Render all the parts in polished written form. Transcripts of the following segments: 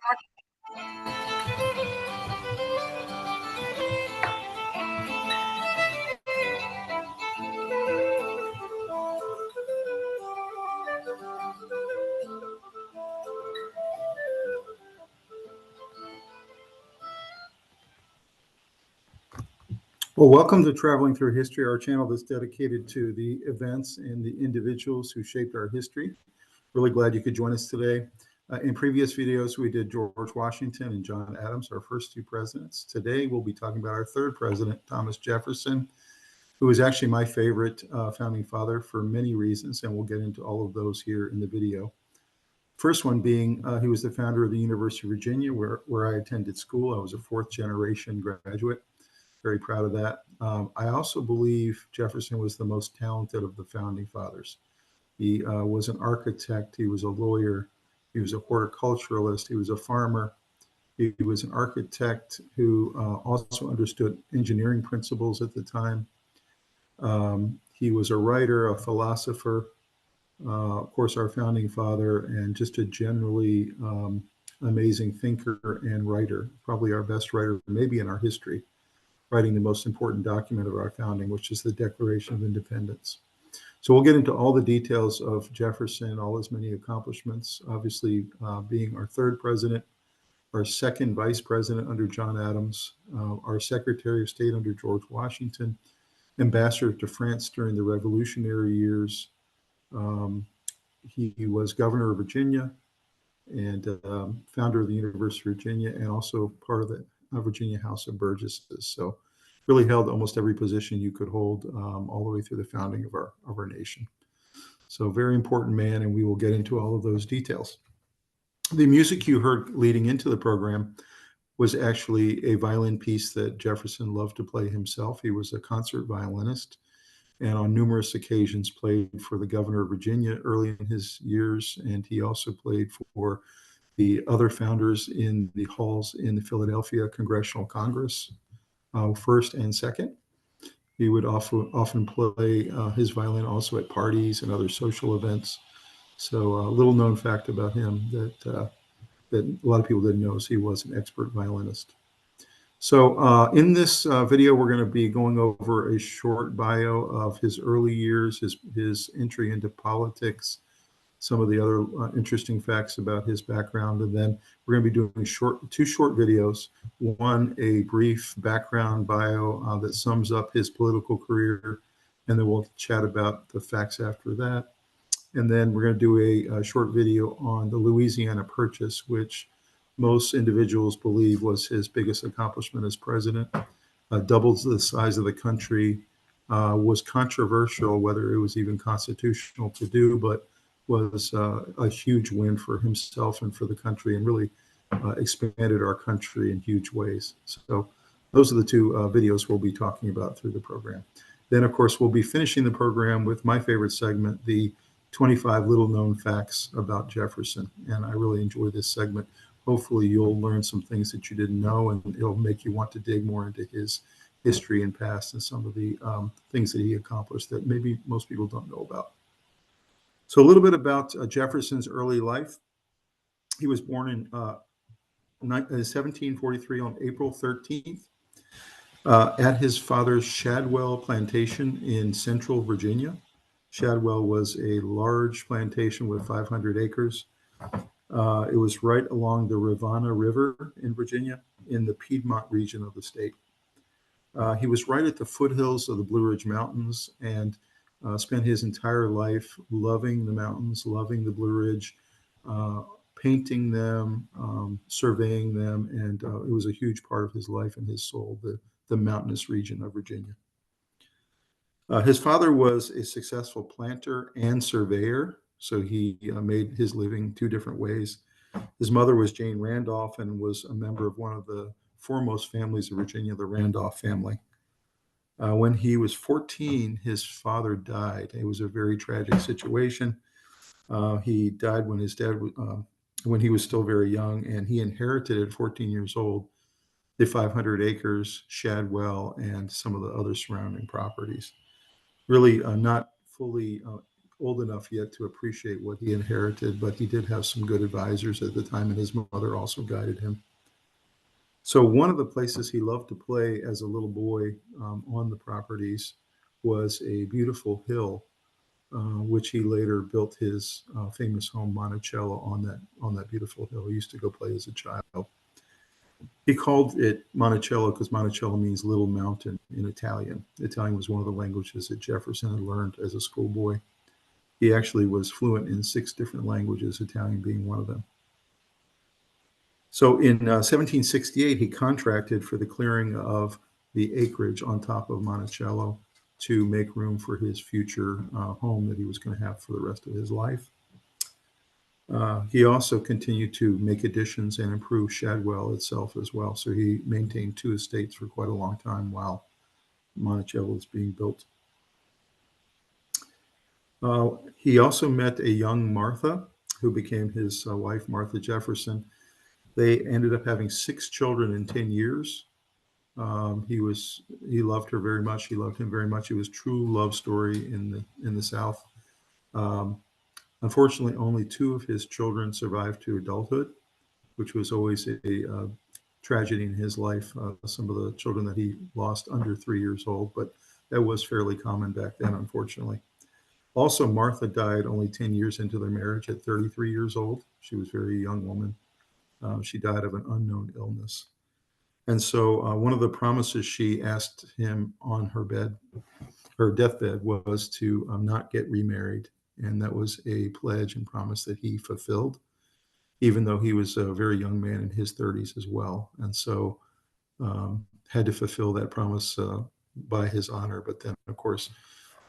Well, welcome to Traveling Through History, our channel that's dedicated to the events and the individuals who shaped our history. Really glad you could join us today. In previous videos, we did George Washington and John Adams, our first two presidents. Today, we'll be talking about our third president, Thomas Jefferson, who is actually my favorite founding father for many reasons, and we'll get into all of those here in the video. First one being, he was the founder of the University of Virginia, where I attended school. I was a fourth generation graduate. Very proud of that. I also believe Jefferson was the most talented of the founding fathers. He was an architect, he was a lawyer, he was a horticulturalist, he was a farmer, he was an architect who also understood engineering principles at the time. He was a writer, a philosopher, of course, our founding father, and just a generally amazing thinker and writer, probably our best writer, maybe in our history, writing the most important document of our founding, which is the Declaration of Independence. So we'll get into all the details of Jefferson, all his many accomplishments, obviously being our third president, our second vice president under John Adams, our Secretary of State under George Washington, ambassador to France during the Revolutionary years. He was governor of Virginia and founder of the University of Virginia, and also part of the Virginia House of Burgesses. So really held almost every position you could hold all the way through the founding of our nation. So very important man, and we will get into all of those details. The music you heard leading into the program was actually a violin piece that Jefferson loved to play himself. He was a concert violinist, and on numerous occasions played for the governor of Virginia early in his years, and he also played for the other founders in the halls in the Philadelphia Congressional Congress, first and second. He would often play his violin also at parties and other social events. So a little known fact about him that a lot of people didn't know is he was an expert violinist. So in this video, we're going to be going over a short bio of his early years, his entry into politics, some of the other interesting facts about his background, and then we're going to be doing two short videos. One, a brief background bio that sums up his political career, and then we'll chat about the facts after that. And then we're going to do a short video on the Louisiana Purchase, which most individuals believe was his biggest accomplishment as president. Doubled the size of the country, was controversial whether it was even constitutional to do, but was a huge win for himself and for the country, and really expanded our country in huge ways. So those are the two videos we'll be talking about through the program. Then, of course, we'll be finishing the program with my favorite segment, the 25 little known facts about Jefferson. And I really enjoy this segment. Hopefully you'll learn some things that you didn't know, and it'll make you want to dig more into his history and past and some of the things that he accomplished that maybe most people don't know about. So a little bit about Jefferson's early life. He was born in 1743 on April 13th at his father's Shadwell plantation in central Virginia. Shadwell was a large plantation with 500 acres. It was right along the Rivanna River in Virginia in the Piedmont region of the state. He was right at the foothills of the Blue Ridge Mountains, and spent his entire life loving the mountains, loving the Blue Ridge, painting them, surveying them, and it was a huge part of his life and his soul, the mountainous region of Virginia. His father was a successful planter and surveyor, so he made his living two different ways. His mother was Jane Randolph and was a member of one of the foremost families of Virginia, the Randolph family. When he was 14, his father died. It was a very tragic situation. He died when his dad, when he was still very young, and he inherited at 14 years old the 500 acres, Shadwell, and some of the other surrounding properties. Really not fully old enough yet to appreciate what he inherited, but he did have some good advisors at the time, and his mother also guided him. So one of the places he loved to play as a little boy on the properties was a beautiful hill, which he later built his famous home Monticello on that beautiful hill. He used to go play as a child. He called it Monticello because Monticello means little mountain in Italian. Italian was one of the languages that Jefferson had learned as a schoolboy. He actually was fluent in 6 different languages, Italian being one of them. So in 1768, he contracted for the clearing of the acreage on top of Monticello to make room for his future home that he was going to have for the rest of his life. He also continued to make additions and improve Shadwell itself as well. So he maintained 2 estates for quite a long time while Monticello was being built. He also met a young Martha, who became his wife, Martha Jefferson. They ended up having 6 children in 10 years. He loved her very much. She loved him very much. It was a true love story in the South. Unfortunately, only 2 of his children survived to adulthood, which was always a tragedy in his life. Some of the children that he lost under 3 years old, but that was fairly common back then, unfortunately. Also, Martha died only 10 years into their marriage at 33 years old. She was a very young woman. She died of an unknown illness. And so one of the promises she asked him on her deathbed, was to not get remarried. And that was a pledge and promise that he fulfilled, even though he was a very young man in his 30s as well. And so had to fulfill that promise by his honor. But then, of course,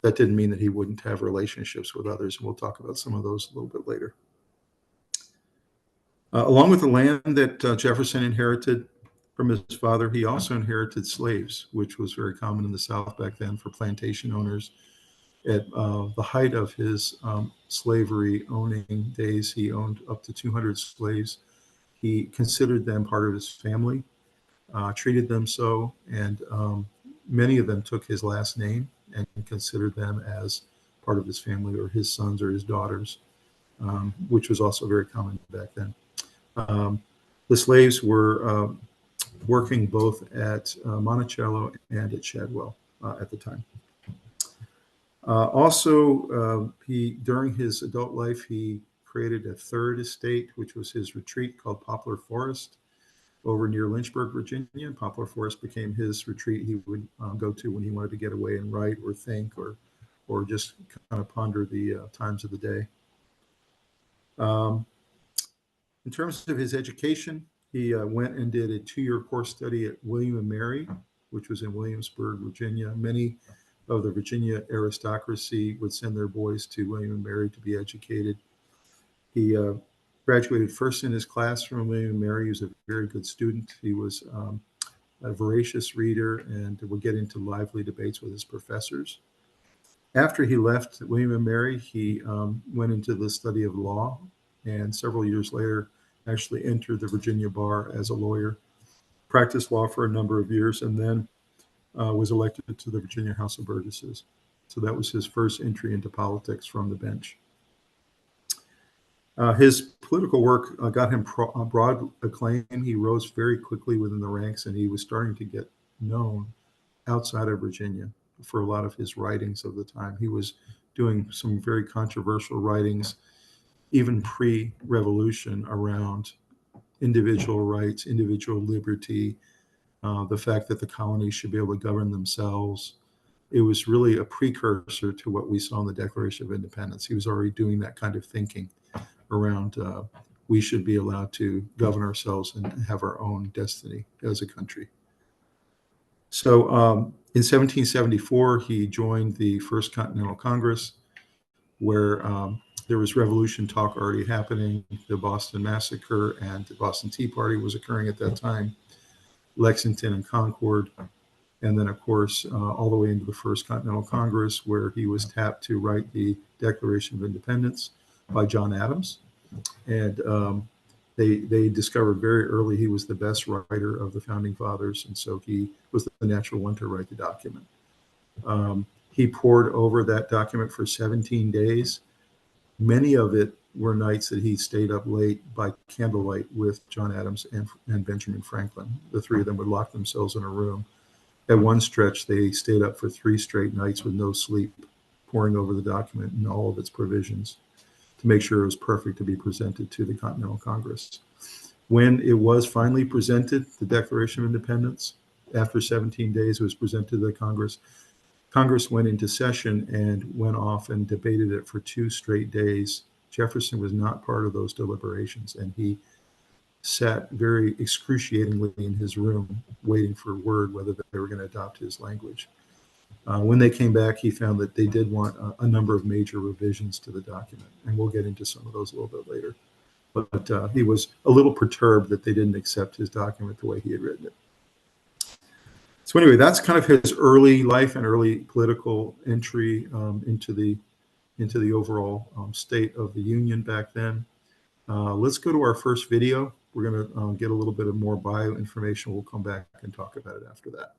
that didn't mean that he wouldn't have relationships with others. And we'll talk about some of those a little bit later. Along with the land that Jefferson inherited from his father, he also inherited slaves, which was very common in the South back then for plantation owners. At the height of his slavery owning days, he owned up to 200 slaves. He considered them part of his family, treated them so, and many of them took his last name and considered them as part of his family or his sons or his daughters, which was also very common back then. The slaves were working both at Monticello and at Shadwell at the time. Also, during his adult life, he created a 3rd estate, which was his retreat called Poplar Forest over near Lynchburg, Virginia. Poplar Forest became his retreat he would go to when he wanted to get away and write or think or just kind of ponder the times of the day. In terms of his education, he went and did a 2-year course study at William and Mary, which was in Williamsburg, Virginia. Many of the Virginia aristocracy would send their boys to William and Mary to be educated. He graduated first in his class from William and Mary. He was a very good student. He was a voracious reader and would get into lively debates with his professors. After he left William and Mary, he went into the study of law, and several years later actually entered the Virginia bar as a lawyer, practiced law for a number of years, and then was elected to the Virginia House of Burgesses. So that was his first entry into politics from the bench. His political work got him broad acclaim. He rose very quickly within the ranks, and he was starting to get known outside of Virginia for a lot of his writings of the time. He was doing some very controversial writings, even pre-revolution, around individual rights, individual liberty, the fact that the colonies should be able to govern themselves. It was really a precursor to what we saw in the Declaration of Independence. He was already doing that kind of thinking around we should be allowed to govern ourselves and have our own destiny as a country. So in 1774, he joined the First Continental Congress, where there was revolution talk already happening. The Boston Massacre and the Boston Tea Party was occurring at that time, Lexington and Concord, and then, of course, all the way into the First Continental Congress, where he was tapped to write the Declaration of Independence by John Adams. And they discovered very early he was the best writer of the Founding Fathers, and so he was the natural one to write the document. He pored over that document for 17 days. Many of it were nights that he stayed up late by candlelight with John Adams and Benjamin Franklin. The three of them would lock themselves in a room. At one stretch, they stayed up for 3 straight nights with no sleep, poring over the document and all of its provisions to make sure it was perfect to be presented to the Continental Congress. When it was finally presented, the Declaration of Independence, after 17 days, it was presented to the Congress. Congress went into session and went off and debated it for 2 straight days. Jefferson was not part of those deliberations, and he sat very excruciatingly in his room waiting for word whether they were going to adopt his language. When they came back, he found that they did want a number of major revisions to the document, and we'll get into some of those a little bit later. But he was a little perturbed that they didn't accept his document the way he had written it. So anyway, that's kind of his early life and early political entry into the overall state of the Union back then. Let's go to our first video. We're going to get a little bit of more bio information. We'll come back and talk about it after that.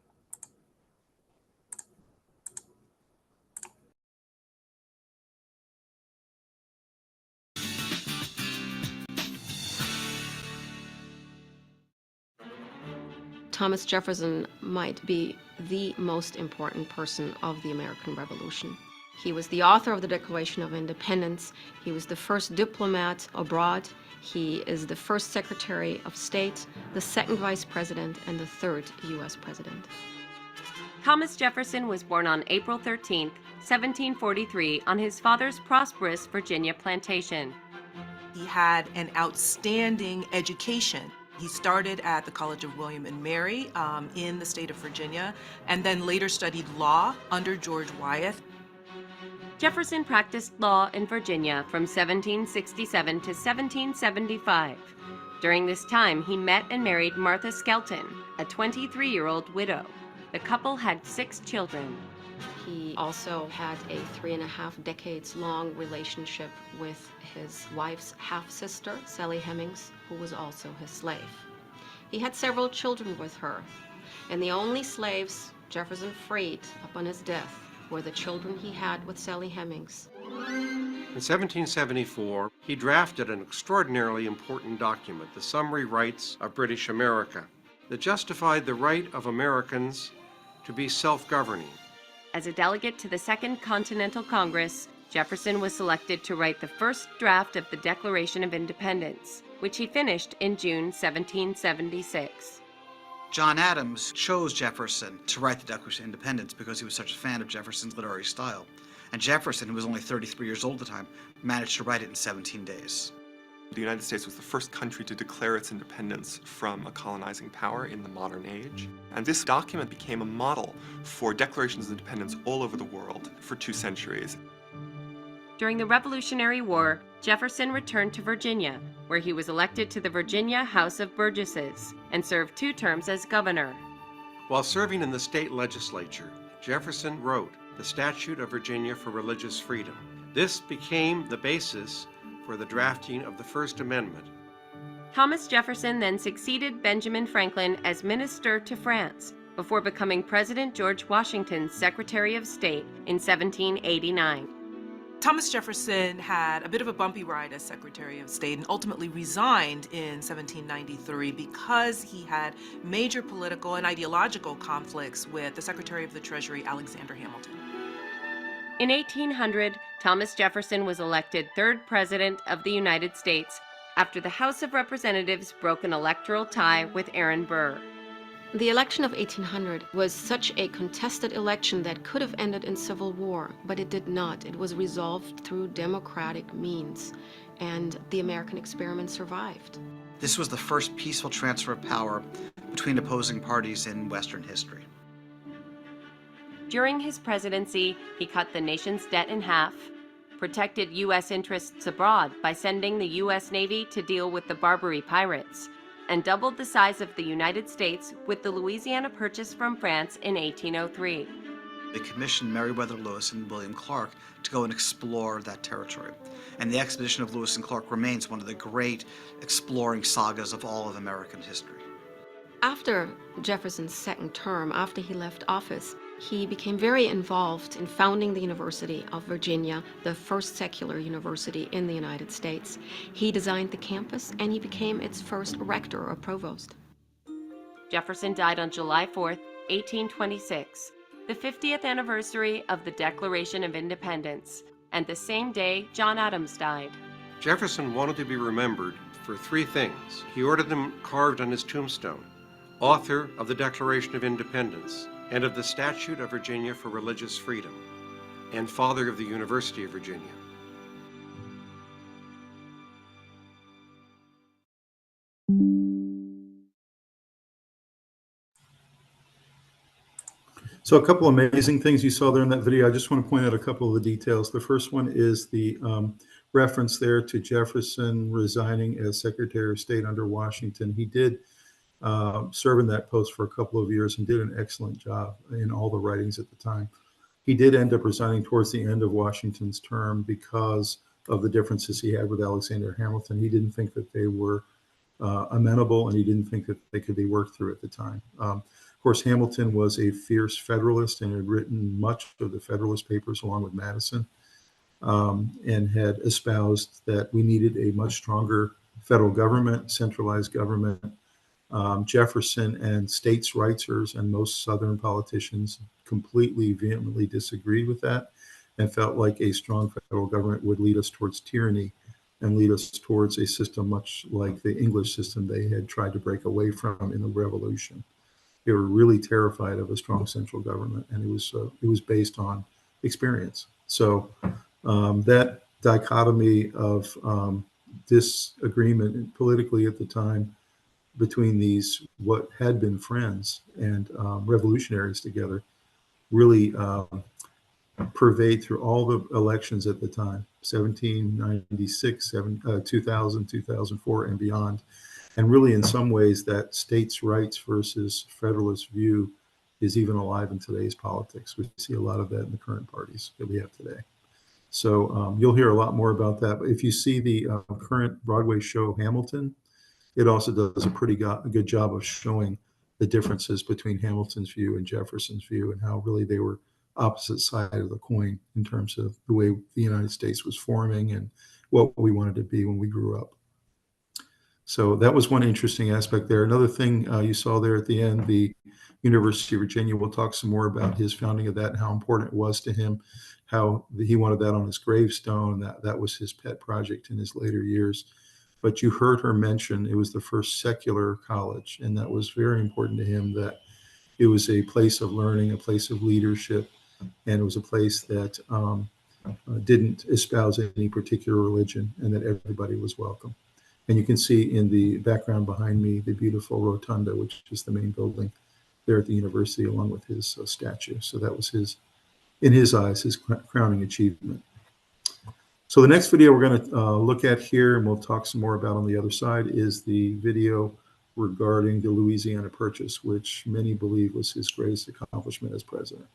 Thomas Jefferson might be the most important person of the American Revolution. He was the author of the Declaration of Independence. He was the first diplomat abroad. He is the first Secretary of State, the second Vice President, and the third U.S. President. Thomas Jefferson was born on April 13, 1743, on his father's prosperous Virginia plantation. He had an outstanding education. He started at the College of William and Mary in the state of Virginia, and then later studied law under George Wythe. Jefferson practiced law in Virginia from 1767 to 1775. During this time, he met and married Martha Skelton, a 23-year-old widow. The couple had 6 children. He also had a 3.5 decades long relationship with his wife's half-sister, Sally Hemings, who was also his slave. He had several children with her, and the only slaves Jefferson freed upon his death were the children he had with Sally Hemings. In 1774, he drafted an extraordinarily important document, the Summary Rights of British America, that justified the right of Americans to be self-governing. As a delegate to the Second Continental Congress, Jefferson was selected to write the first draft of the Declaration of Independence, which he finished in June 1776. John Adams chose Jefferson to write the Declaration of Independence because he was such a fan of Jefferson's literary style. And Jefferson, who was only 33 years old at the time, managed to write it in 17 days. The United States was the first country to declare its independence from a colonizing power in the modern age. And this document became a model for declarations of independence all over the world for 2 centuries. During the Revolutionary War, Jefferson returned to Virginia, where he was elected to the Virginia House of Burgesses and served 2 terms as governor. While serving in the state legislature, Jefferson wrote the Statute of Virginia for Religious Freedom. This became the basis for the drafting of the First Amendment. Thomas Jefferson then succeeded Benjamin Franklin as minister to France before becoming President George Washington's Secretary of State in 1789. Thomas Jefferson had a bit of a bumpy ride as Secretary of State and ultimately resigned in 1793 because he had major political and ideological conflicts with the Secretary of the Treasury, Alexander Hamilton. In 1800, Thomas Jefferson was elected 3rd President of the United States after the House of Representatives broke an electoral tie with Aaron Burr. The election of 1800 was such a contested election that could have ended in civil war, but it did not. It was resolved through democratic means, and the American experiment survived. This was the first peaceful transfer of power between opposing parties in Western history. During his presidency, he cut the nation's debt in half, protected U.S. interests abroad by sending the U.S. Navy to deal with the Barbary pirates, and doubled the size of the United States with the Louisiana Purchase from France in 1803. They commissioned Meriwether Lewis and William Clark to go and explore that territory. And the expedition of Lewis and Clark remains one of the great exploring sagas of all of American history. After Jefferson's second term, after he left office, He became very involved in founding the University of Virginia, the first secular university in the United States. He designed the campus and he became its first rector or provost. Jefferson died on July 4th, 1826, the 50th anniversary of the Declaration of Independence, and the same day John Adams died. Jefferson wanted to be remembered for three things. He ordered them carved on his tombstone: author of the Declaration of Independence and of the Statute of Virginia for Religious Freedom, and father of the University of Virginia. So a couple amazing things you saw there in that video. I just want to point out a couple of the details. The first one is the reference there to Jefferson resigning as Secretary of State under Washington. He did serve in that post for a couple of years and did an excellent job in all the writings at the time. He did end up resigning towards the end of Washington's term because of the differences he had with Alexander Hamilton. He didn't think that they were amenable, and he didn't think that they could be worked through at the time. Of course, Hamilton was a fierce Federalist and had written much of the Federalist Papers along with Madison, and had espoused that we needed a much stronger federal government, centralized government. Jefferson and states' rightsers and most Southern politicians completely vehemently disagreed with that and felt like a strong federal government would lead us towards tyranny and lead us towards a system much like the English system they had tried to break away from in the Revolution. They were really terrified of a strong central government, and it was based on experience. So that dichotomy of disagreement politically at the time between these what had been friends and revolutionaries together really pervade through all the elections at the time, 1796, 2000, 2004, and beyond. And really, in some ways, that states' rights versus Federalist view is even alive in today's politics. We see a lot of that in the current parties that we have today. So you'll hear a lot more about that. But if you see the current Broadway show Hamilton, it also does a pretty good job of showing the differences between Hamilton's view and Jefferson's view, and how really they were opposite side of the coin in terms of the way the United States was forming and what we wanted to be when we grew up. So that was one interesting aspect there. Another thing you saw there at the end, the University of Virginia, we'll talk some more about his founding of that and how important it was to him, how he wanted that on his gravestone. That was his pet project in his later years. But you heard her mention it was the first secular college, and that was very important to him, that it was a place of learning, a place of leadership, and it was a place that didn't espouse any particular religion, and that everybody was welcome. And you can see in the background behind me the beautiful rotunda, which is the main building there at the university, along with his statue. So that was in his eyes, his crowning achievement. So the next video we're going to look at here, and we'll talk some more about on the other side, is the video regarding the Louisiana Purchase, which many believe was his greatest accomplishment as president.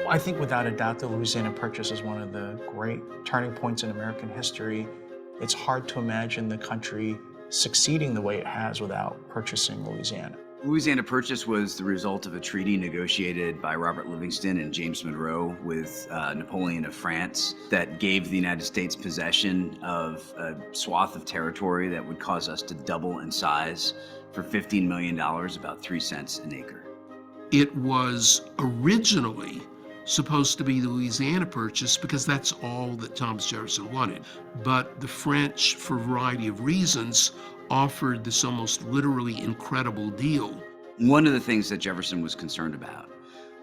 I think without a doubt the Louisiana Purchase is one of the great turning points in American history. It's hard to imagine the country succeeding the way it has without purchasing Louisiana. Louisiana Purchase was the result of a treaty negotiated by Robert Livingston and James Monroe with Napoleon of France that gave the United States possession of a swath of territory that would cause us to double in size for $15 million, about 3 cents an acre. It was originally supposed to be the Louisiana Purchase because that's all that Thomas Jefferson wanted. But the French, for a variety of reasons, offered this almost literally incredible deal. One of the things that Jefferson was concerned about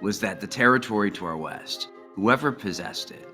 was that the territory to our west, whoever possessed it,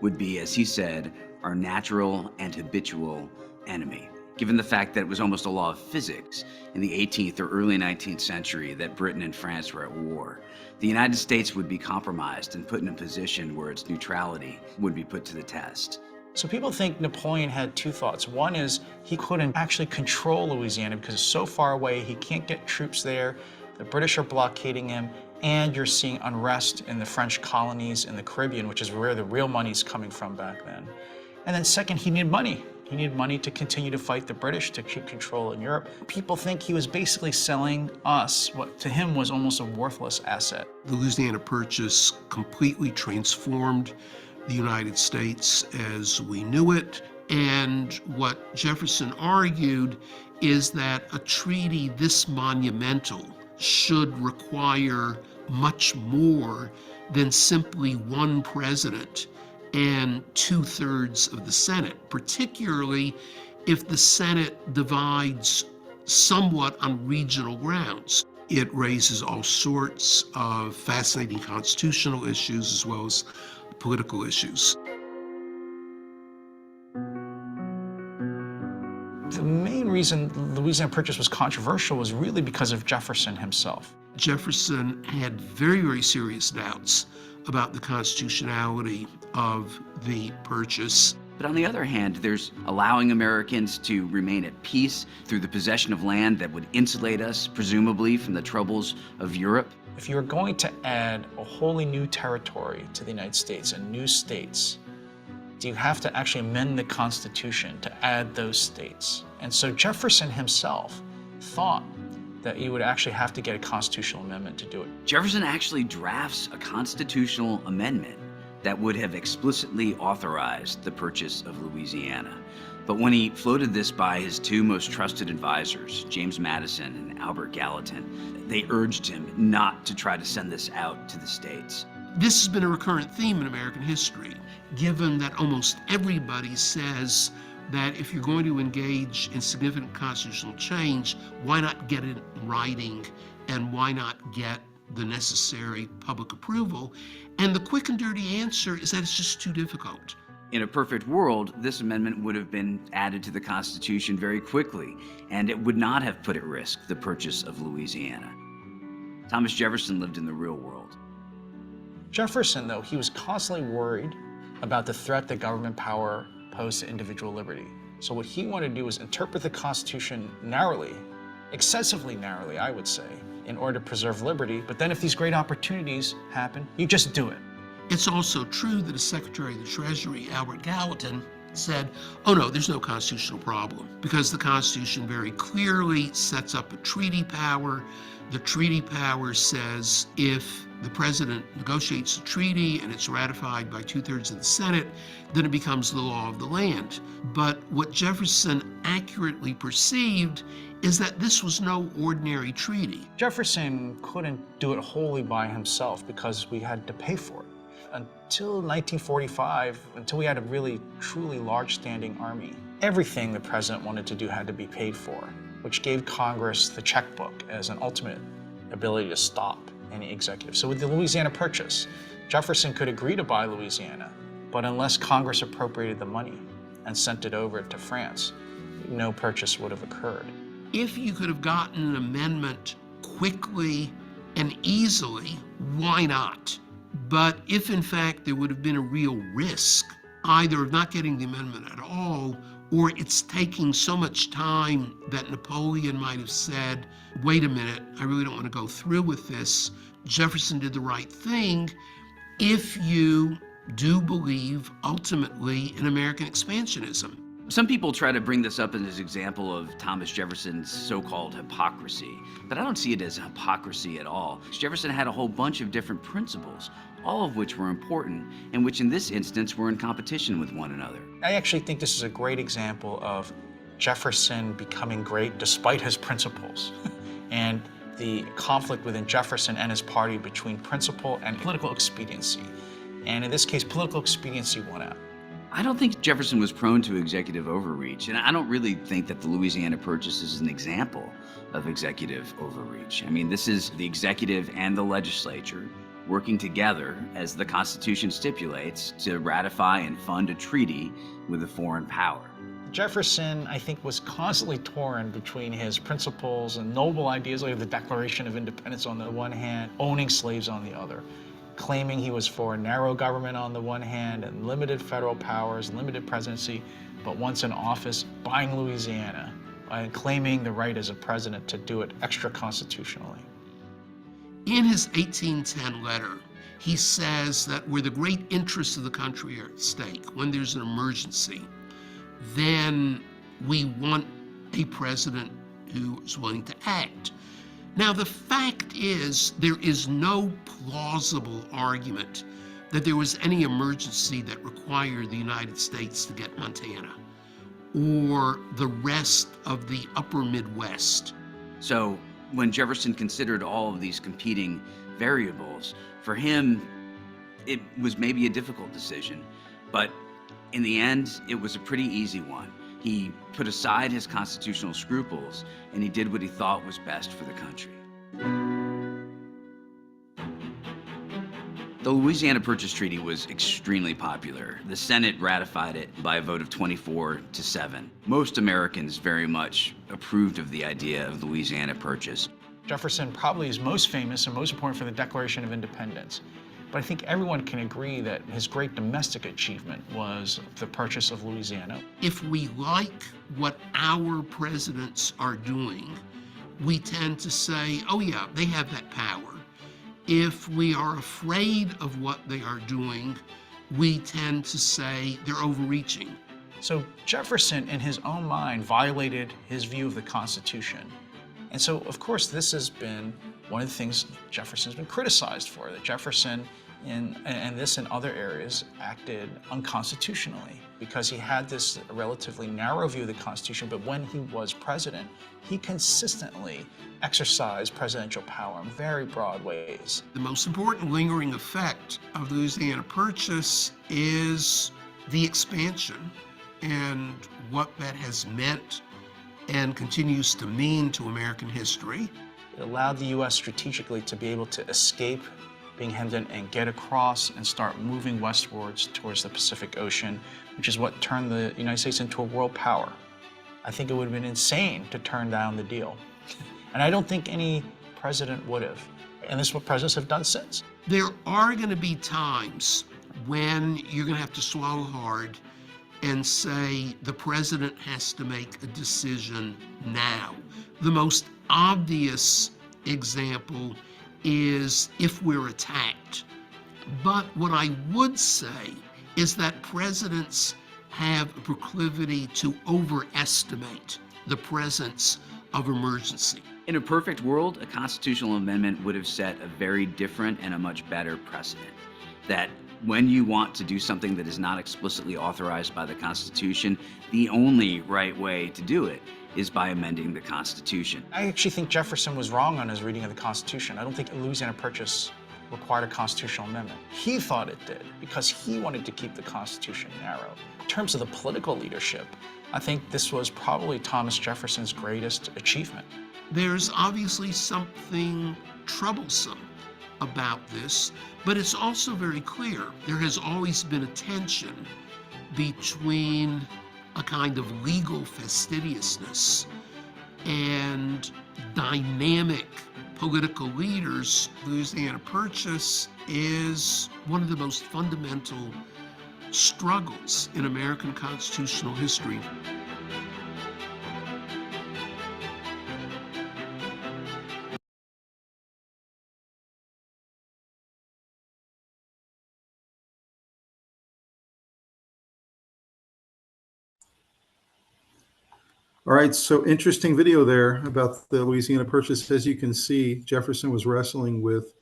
would be, as he said, our natural and habitual enemy. Given the fact that it was almost a law of physics in the 18th or early 19th century that Britain and France were at war, the United States would be compromised and put in a position where its neutrality would be put to the test. So people think Napoleon had two thoughts. One is he couldn't actually control Louisiana because it's so far away, he can't get troops there, the British are blockading him, and you're seeing unrest in the French colonies in the Caribbean, which is where the real money's coming from back then. And then second, he needed money. He needed money to continue to fight the British, to keep control in Europe. People think he was basically selling us what to him was almost a worthless asset. The Louisiana Purchase completely transformed the United States as we knew it. And what Jefferson argued is that a treaty this monumental should require much more than simply one president and 2/3 of the Senate, particularly if the Senate divides somewhat on regional grounds. It raises all sorts of fascinating constitutional issues as well as political issues. The main reason the Louisiana Purchase was controversial was really because of Jefferson himself. Jefferson had very, very serious doubts about the constitutionality of the purchase. But on the other hand, there's allowing Americans to remain at peace through the possession of land that would insulate us, presumably, from the troubles of Europe. If you're going to add a wholly new territory to the United States and new states, do you have to actually amend the Constitution to add those states? And so Jefferson himself thought that you would actually have to get a constitutional amendment to do it. Jefferson actually drafts a constitutional amendment that would have explicitly authorized the purchase of Louisiana. But when he floated this by his two most trusted advisors, James Madison and Albert Gallatin, they urged him not to try to send this out to the states. This has been a recurrent theme in American history, given that almost everybody says that if you're going to engage in significant constitutional change, why not get it in writing and why not get the necessary public approval? And the quick and dirty answer is that it's just too difficult. In a perfect world, this amendment would have been added to the Constitution very quickly, and it would not have put at risk the purchase of Louisiana. Thomas Jefferson lived in the real world. Jefferson, though, he was constantly worried about the threat that government power posed to individual liberty. So what he wanted to do was interpret the Constitution narrowly, excessively narrowly, I would say, in order to preserve liberty. But then if these great opportunities happen, you just do it. It's also true that as Secretary of the Treasury, Albert Gallatin, said, oh no, there's no constitutional problem, because the Constitution very clearly sets up a treaty power. The treaty power says if the president negotiates a treaty and it's ratified by 2/3 of the Senate, then it becomes the law of the land. But what Jefferson accurately perceived is that this was no ordinary treaty. Jefferson couldn't do it wholly by himself because we had to pay for it. Until 1945, until we had a really, truly large standing army, everything the president wanted to do had to be paid for, which gave Congress the checkbook as an ultimate ability to stop any executive. So with the Louisiana Purchase, Jefferson could agree to buy Louisiana, but unless Congress appropriated the money and sent it over to France, no purchase would have occurred. If you could have gotten an amendment quickly and easily, why not? But if in fact there would have been a real risk, either of not getting the amendment at all, or it's taking so much time that Napoleon might have said, wait a minute, I really don't want to go through with this, Jefferson did the right thing if you do believe ultimately in American expansionism. Some people try to bring this up as an example of Thomas Jefferson's so-called hypocrisy, but I don't see it as hypocrisy at all. Jefferson had a whole bunch of different principles, all of which were important, and which in this instance were in competition with one another. I actually think this is a great example of Jefferson becoming great despite his principles, and the conflict within Jefferson and his party between principle and political expediency. And in this case, political expediency won out. I don't think Jefferson was prone to executive overreach, and I don't really think that the Louisiana Purchase is an example of executive overreach. I mean, this is the executive and the legislature working together, as the Constitution stipulates, to ratify and fund a treaty with a foreign power. Jefferson, I think, was constantly torn between his principles and noble ideas like the Declaration of Independence on the one hand, owning slaves on the other. claiming he was for narrow government on the one hand and limited federal powers, limited presidency, but once in office, buying Louisiana and claiming the right as a president to do it extra constitutionally. In his 1810 letter, he says that where the great interests of the country are at stake, when there's an emergency, then we want a president who is willing to act. Now, the fact is, there is no plausible argument that there was any emergency that required the United States to get Montana or the rest of the upper Midwest. So when Jefferson considered all of these competing variables, for him, it was maybe a difficult decision, but in the end, it was a pretty easy one. He put aside his constitutional scruples and he did what he thought was best for the country. The Louisiana Purchase Treaty was extremely popular. The Senate ratified it by a vote of 24-7. Most Americans very much approved of the idea of the Louisiana Purchase. Jefferson probably is most famous and most important for the Declaration of Independence. But I think everyone can agree that his great domestic achievement was the purchase of Louisiana. If we like what our presidents are doing, we tend to say, oh yeah, they have that power. If we are afraid of what they are doing, we tend to say they're overreaching. So Jefferson, in his own mind, violated his view of the Constitution. And so, of course, this has been one of the things Jefferson's been criticized for, that Jefferson, and this in other areas, acted unconstitutionally because he had this relatively narrow view of the Constitution, but when he was president, he consistently exercised presidential power in very broad ways. The most important lingering effect of the Louisiana Purchase is the expansion and what that has meant and continues to mean to American history. It allowed the U.S. strategically to be able to escape being hemmed in and get across and start moving westwards towards the Pacific Ocean, which is what turned the United States into a world power. I think it would have been insane to turn down the deal. And I don't think any president would have. And this is what presidents have done since. There are going to be times when you're going to have to swallow hard and say the president has to make a decision now. The most obvious example is if we're attacked. But what I would say is that presidents have a proclivity to overestimate the presence of emergency. In a perfect world, a constitutional amendment would have set a very different and a much better precedent. That when you want to do something that is not explicitly authorized by the Constitution, the only right way to do it is by amending the Constitution. I actually think Jefferson was wrong on his reading of the Constitution. I don't think Louisiana Purchase required a constitutional amendment. He thought it did because he wanted to keep the Constitution narrow. In terms of the political leadership, I think this was probably Thomas Jefferson's greatest achievement. There's obviously something troublesome about this, but it's also very clear there has always been a tension between a kind of legal fastidiousness and dynamic political leaders. Louisiana Purchase is one of the most fundamental struggles in American constitutional history. All right, so interesting video there about the Louisiana Purchase. As you can see, Jefferson was wrestling with,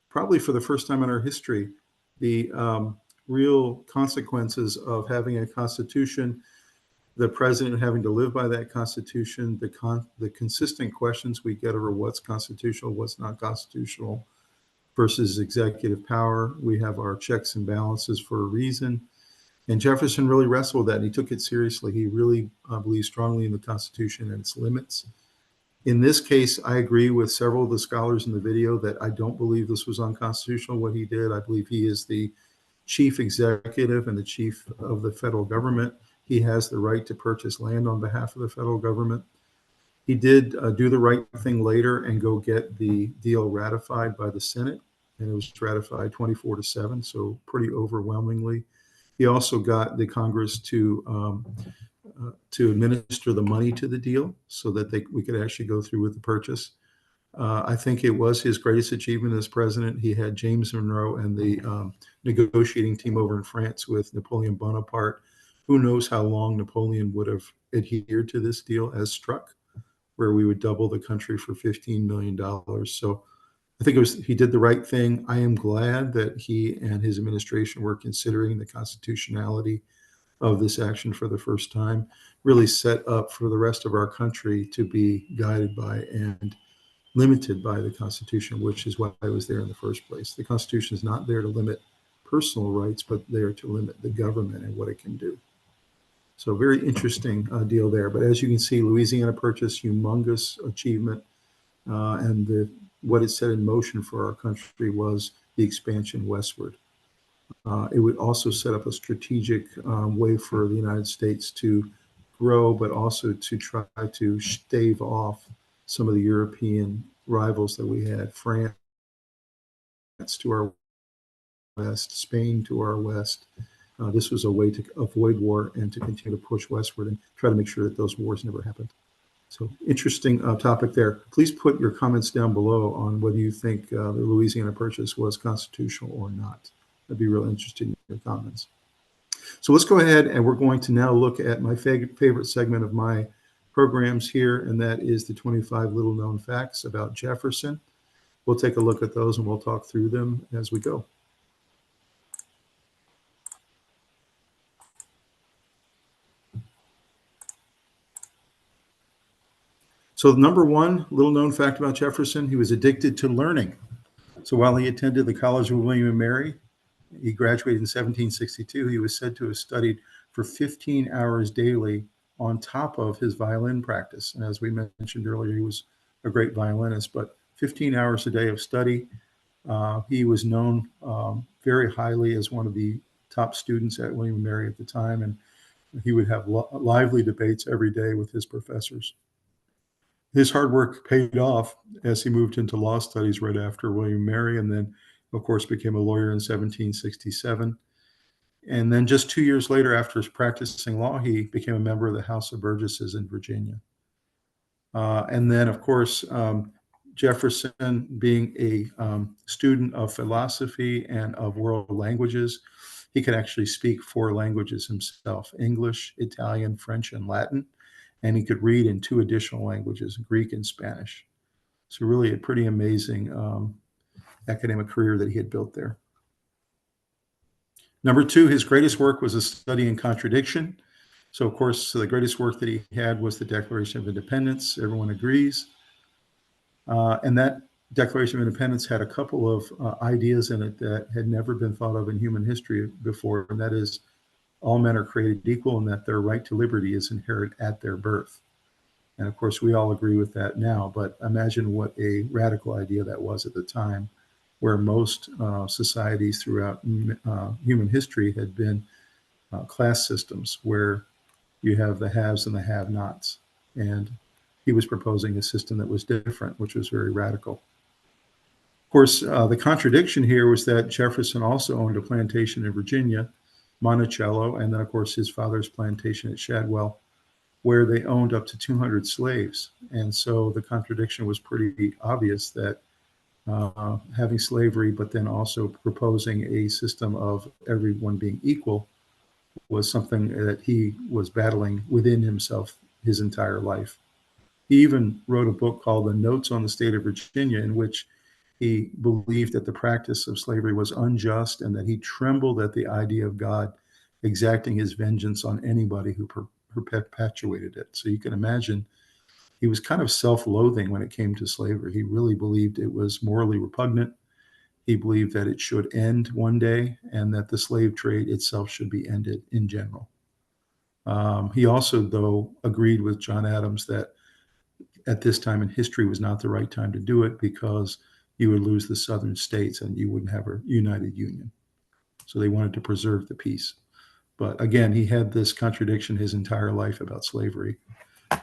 probably for the first time in our history, the real consequences of having a constitution, the president having to live by that constitution, the consistent questions we get over what's constitutional, what's not constitutional, versus executive power. We have our checks and balances for a reason. And Jefferson really wrestled with that, and he took it seriously. He really believes strongly in the Constitution and its limits. In this case, I agree with several of the scholars in the video that I don't believe this was unconstitutional, what he did. I believe he is the chief executive and the chief of the federal government. He has the right to purchase land on behalf of the federal government. He did do the right thing later and go get the deal ratified by the Senate. and it was ratified 24-7, so pretty overwhelmingly. He also got the Congress to administer the money to the deal so that we could actually go through with the purchase. I think it was his greatest achievement as president. He had James Monroe and the negotiating team over in France with Napoleon Bonaparte. Who knows how long Napoleon would have adhered to this deal as struck, where we would double the country for $15 million. So I think he did the right thing. I am glad that he and his administration were considering the constitutionality of this action for the first time, really set up for the rest of our country to be guided by and limited by the Constitution, which is why I was there in the first place. The Constitution is not there to limit personal rights, but there to limit the government and what it can do. So very interesting deal there. But as you can see, Louisiana Purchase, humongous achievement, and what it set in motion for our country was the expansion westward. It would also set up a strategic way for the United States to grow, but also to try to stave off some of the European rivals that we had. France to our west, Spain to our west. This was a way to avoid war and to continue to push westward and try to make sure that those wars never happened. So interesting topic there. Please put your comments down below on whether you think the Louisiana Purchase was constitutional or not. I'd be real interested in your comments. So let's go ahead and we're going to now look at my favorite segment of my programs here, and that is the 25 little known facts about Jefferson. We'll take a look at those and we'll talk through them as we go. So the number one little known fact about Jefferson, he was addicted to learning. So while he attended the College of William and Mary, he graduated in 1762, he was said to have studied for 15 hours daily on top of his violin practice. And as we mentioned earlier, he was a great violinist, but 15 hours a day of study. He was known very highly as one of the top students at William and Mary at the time, and he would have lively debates every day with his professors. His hard work paid off as he moved into law studies right after William and Mary, and then, of course, became a lawyer in 1767. And then just 2 years later, after practicing law, he became a member of the House of Burgesses in Virginia. And then, of course, Jefferson, being a student of philosophy and of world languages, he could actually speak 4 languages himself: English, Italian, French, and Latin. And he could read in 2 additional languages, Greek and Spanish. So really a pretty amazing academic career that he had built there. Number 2, his greatest work was a study in contradiction. So, of course, the greatest work that he had was the Declaration of Independence. Everyone agrees. And that Declaration of Independence had a couple of ideas in it that had never been thought of in human history before, and that is all men are created equal and that their right to liberty is inherent at their birth. And of course, we all agree with that now, but imagine what a radical idea that was at the time, where most societies throughout human history had been class systems where you have the haves and the have-nots. And he was proposing a system that was different, which was very radical. Of course, the contradiction here was that Jefferson also owned a plantation in Virginia, Monticello, and then, of course, his father's plantation at Shadwell, where they owned up to 200 slaves. And so the contradiction was pretty obvious that having slavery, but then also proposing a system of everyone being equal was something that he was battling within himself his entire life. He even wrote a book called The Notes on the State of Virginia, in which he believed that the practice of slavery was unjust and that he trembled at the idea of God exacting his vengeance on anybody who perpetuated it. So you can imagine he was kind of self-loathing when it came to slavery. He really believed it was morally repugnant. He believed that it should end one day and that the slave trade itself should be ended in general. He also, though, agreed with John Adams that at this time in history was not the right time to do it because you would lose the southern states and you wouldn't have a united union. So they wanted to preserve the peace. But again, he had this contradiction his entire life about slavery,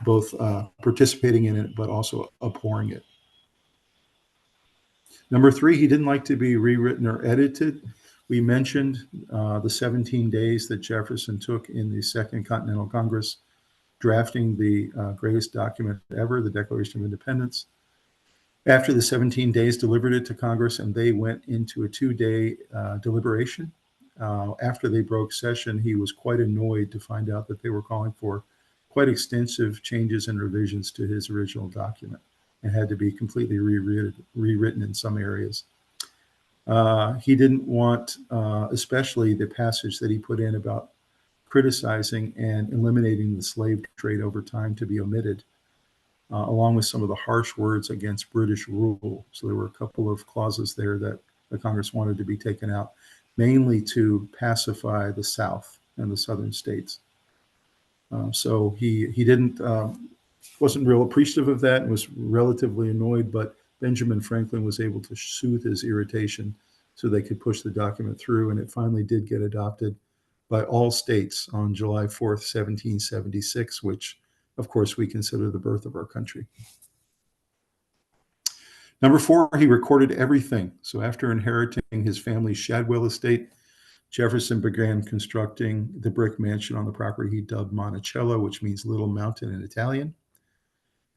both participating in it, but also abhorring it. Number three, he didn't like to be rewritten or edited. We mentioned the 17 days that Jefferson took in the Second Continental Congress drafting the greatest document ever, the Declaration of Independence. After the 17 days, delivered it to Congress, and they went into a 2-day deliberation. After they broke session, he was quite annoyed to find out that they were calling for quite extensive changes and revisions to his original document and had to be completely rewritten in some areas. He didn't want, especially the passage that he put in about criticizing and eliminating the slave trade over time, to be omitted, along with some of the harsh words against British rule. So there were a couple of clauses there that the Congress wanted to be taken out, mainly to pacify the South and the southern states. So he didn't wasn't real appreciative of that and was relatively annoyed, but Benjamin Franklin was able to soothe his irritation so they could push the document through, and it finally did get adopted by all states on July 4th, 1776, which, of course, we consider the birth of our country. Number four, he recorded everything. So after inheriting his family's Shadwell estate, Jefferson began constructing the brick mansion on the property he dubbed Monticello, which means little mountain in Italian.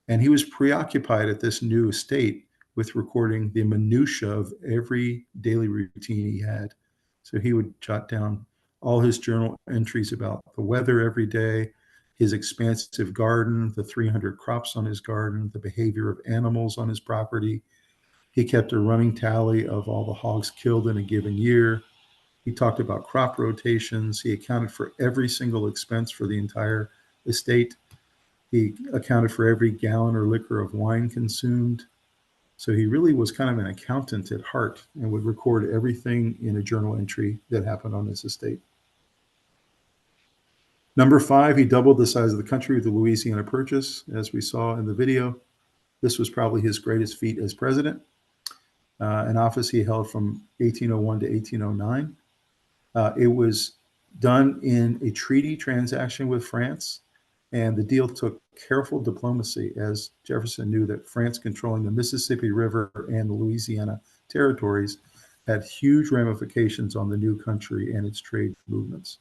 And he was preoccupied at this new estate with recording the minutiae of every daily routine he had. So he would jot down all his journal entries about the weather every day, his expansive garden, the 300 crops on his garden, the behavior of animals on his property. He kept a running tally of all the hogs killed in a given year. He talked about crop rotations. He accounted for every single expense for the entire estate. He accounted for every gallon or liquor of wine consumed. So he really was kind of an accountant at heart and would record everything in a journal entry that happened on his estate. Number five, he doubled the size of the country with the Louisiana Purchase, as we saw in the video. This was probably his greatest feat as president, an office he held from 1801 to 1809. It was done in a treaty transaction with France, and the deal took careful diplomacy, as Jefferson knew that France controlling the Mississippi River and the Louisiana territories had huge ramifications on the new country and its trade movements.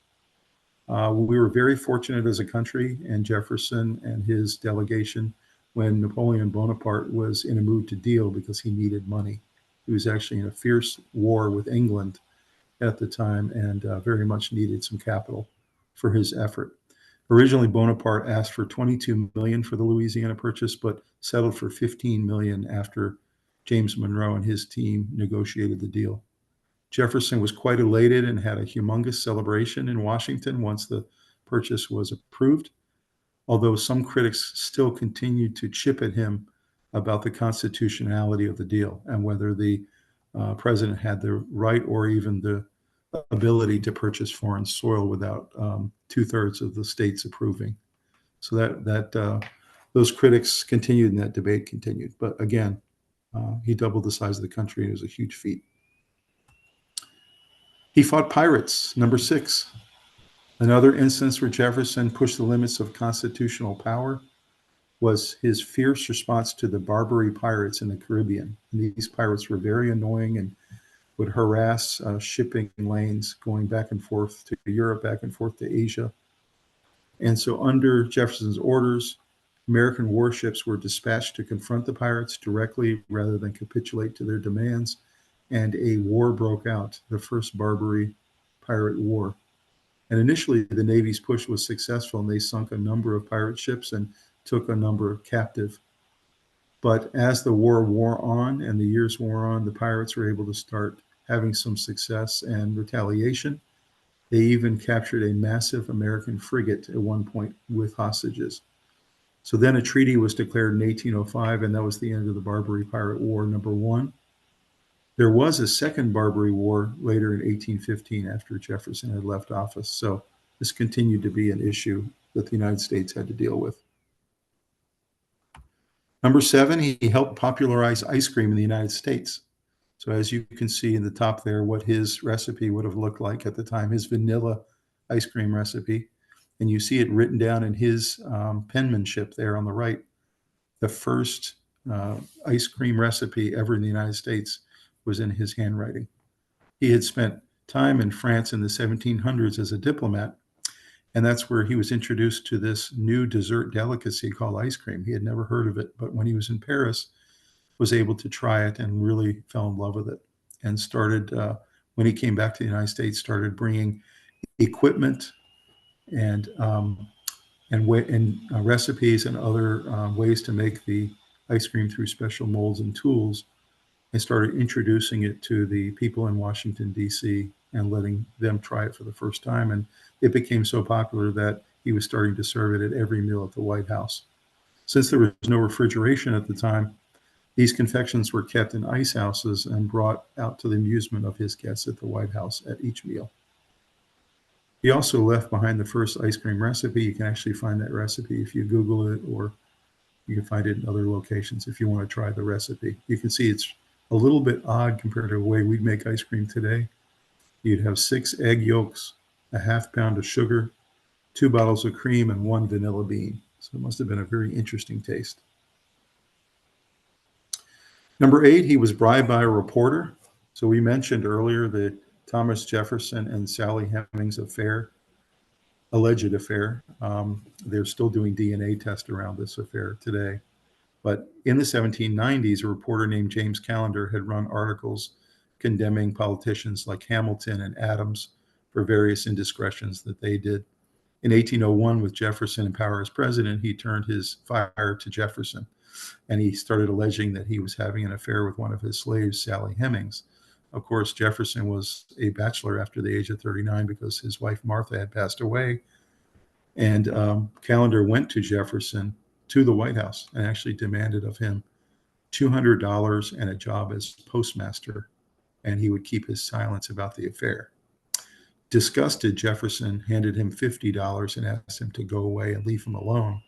We were very fortunate as a country, and Jefferson and his delegation, when Napoleon Bonaparte was in a mood to deal because he needed money. He was actually in a fierce war with England at the time and very much needed some capital for his effort. Originally, Bonaparte asked for $22 million for the Louisiana Purchase, but settled for $15 million after James Monroe and his team negotiated the deal. Jefferson was quite elated and had a humongous celebration in Washington once the purchase was approved, although some critics still continued to chip at him about the constitutionality of the deal and whether the president had the right or even the ability to purchase foreign soil without 2/3 of the states approving. So that those critics continued and that debate continued. But again, he doubled the size of the country, and it was a huge feat. He fought pirates, number six. Another instance where Jefferson pushed the limits of constitutional power was his fierce response to the Barbary pirates in the Caribbean. And these pirates were very annoying and would harass shipping lanes going back and forth to Europe, back and forth to Asia. And so under Jefferson's orders, American warships were dispatched to confront the pirates directly rather than capitulate to their demands. And a war broke out, the first Barbary Pirate War. And initially, the Navy's push was successful, and they sunk a number of pirate ships and took a number captive. But as the war wore on and the years wore on, the pirates were able to start having some success and retaliation. They even captured a massive American frigate at one point with hostages. So then a treaty was declared in 1805, and that was the end of the Barbary Pirate War, number one. There was a second Barbary War later in 1815 after Jefferson had left office. So this continued to be an issue that the United States had to deal with. Number seven, he helped popularize ice cream in the United States. So as you can see in the top there, what his recipe would have looked like at the time, his vanilla ice cream recipe. And you see it written down in his penmanship there on the right. The first ice cream recipe ever in the United States was in his handwriting. He had spent time in France in the 1700s as a diplomat, and that's where he was introduced to this new dessert delicacy called ice cream. He had never heard of it, but when he was in Paris, was able to try it and really fell in love with it, and started, when he came back to the United States, started bringing equipment and recipes and other ways to make the ice cream through special molds and tools, and started introducing it to the people in Washington, D.C., and letting them try it for the first time. And it became so popular that he was starting to serve it at every meal at the White House. Since there was no refrigeration at the time, these confections were kept in ice houses and brought out to the amusement of his guests at the White House at each meal. He also left behind the first ice cream recipe. You can actually find that recipe if you Google it, or you can find it in other locations if you want to try the recipe. You can see it's a little bit odd compared to the way we'd make ice cream today. You'd have 6 egg yolks, a half pound of sugar, 2 bottles of cream, and 1 vanilla bean. So it must have been a very interesting taste. Number 8, he was bribed by a reporter. So we mentioned earlier the Thomas Jefferson and Sally Hemings affair, alleged affair. They're still doing DNA tests around this affair today. But in the 1790s, a reporter named James Callender had run articles condemning politicians like Hamilton and Adams for various indiscretions that they did. In 1801, with Jefferson in power as president, he turned his fire to Jefferson, and he started alleging that he was having an affair with one of his slaves, Sally Hemings. Of course, Jefferson was a bachelor after the age of 39 because his wife Martha had passed away. And Callender went to Jefferson to the White House and actually demanded of him $200 and a job as postmaster, and he would keep his silence about the affair. Disgusted, Jefferson handed him $50 and asked him to go away and leave him alone.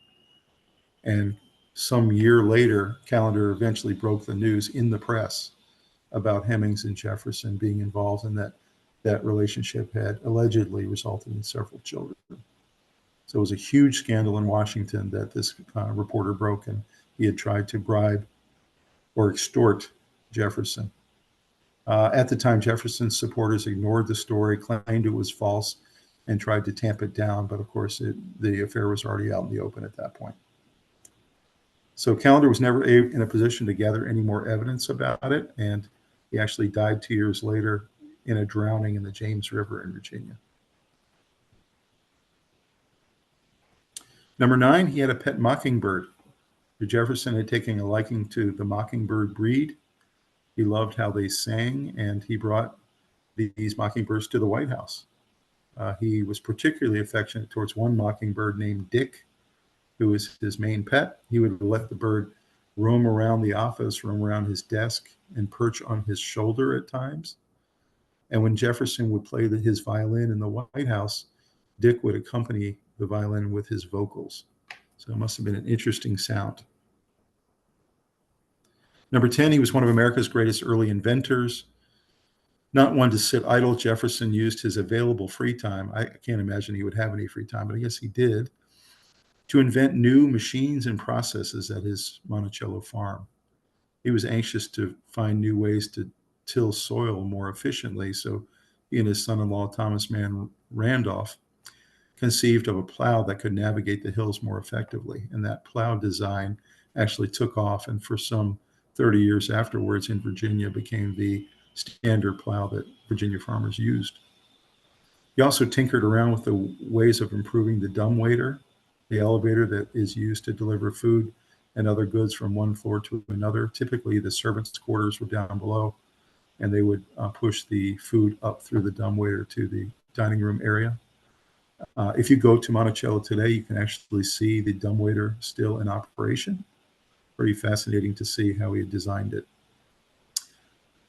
And some year later, Callender eventually broke the news in the press about Hemings and Jefferson being involved, and that relationship had allegedly resulted in several children. So it was a huge scandal in Washington that this reporter broke, and he had tried to bribe or extort Jefferson. At the time, Jefferson's supporters ignored the story, claimed it was false, and tried to tamp it down. But of course, the affair was already out in the open at that point. So Callender was never in a position to gather any more evidence about it, and he actually died 2 years later in a drowning in the James River in Virginia. Number 9, he had a pet mockingbird. Jefferson had taken a liking to the mockingbird breed. He loved how they sang, and he brought these mockingbirds to the White House. He was particularly affectionate towards one mockingbird named Dick, who was his main pet. He would let the bird roam around the office, roam around his desk, and perch on his shoulder at times. And when Jefferson would play his violin in the White House, Dick would accompany the violin with his vocals. So it must have been an interesting sound. Number 10, he was one of America's greatest early inventors. Not one to sit idle, Jefferson used his available free time. I can't imagine he would have any free time, but I guess he did, to invent new machines and processes at his Monticello farm. He was anxious to find new ways to till soil more efficiently, so he and his son-in-law, Thomas Randolph, conceived of a plow that could navigate the hills more effectively. And that plow design actually took off, and for some 30 years afterwards in Virginia became the standard plow that Virginia farmers used. He also tinkered around with the ways of improving the dumbwaiter, the elevator that is used to deliver food and other goods from one floor to another. Typically, the servants' quarters were down below, and they would push the food up through the dumbwaiter to the dining room area. If you go to Monticello today, you can actually see the dumbwaiter still in operation. Pretty fascinating to see how he had designed it.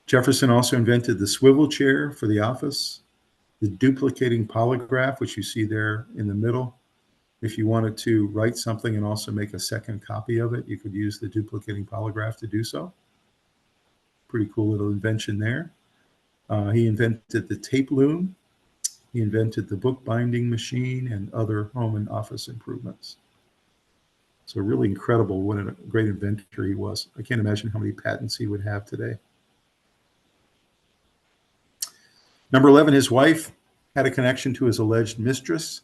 Jefferson also invented the swivel chair for the office, the duplicating polygraph, which you see there in the middle. If you wanted to write something and also make a second copy of it, you could use the duplicating polygraph to do so. Pretty cool little invention there. He invented the tape loom. He invented the bookbinding machine and other home and office improvements. So really incredible what a great inventor he was. I can't imagine how many patents he would have today. Number 11, his wife had a connection to his alleged mistress.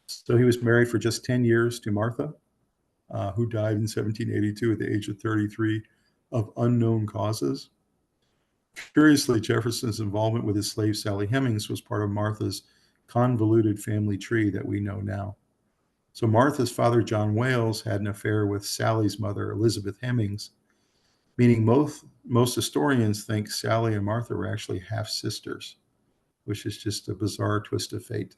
So he was married for just 10 years to Martha, who died in 1782 at the age of 33 of unknown causes. Curiously, Jefferson's involvement with his slave Sally Hemings was part of Martha's convoluted family tree that we know now. So Martha's father, John Wales, had an affair with Sally's mother, Elizabeth Hemings, meaning most historians think Sally and Martha were actually half sisters, which is just a bizarre twist of fate.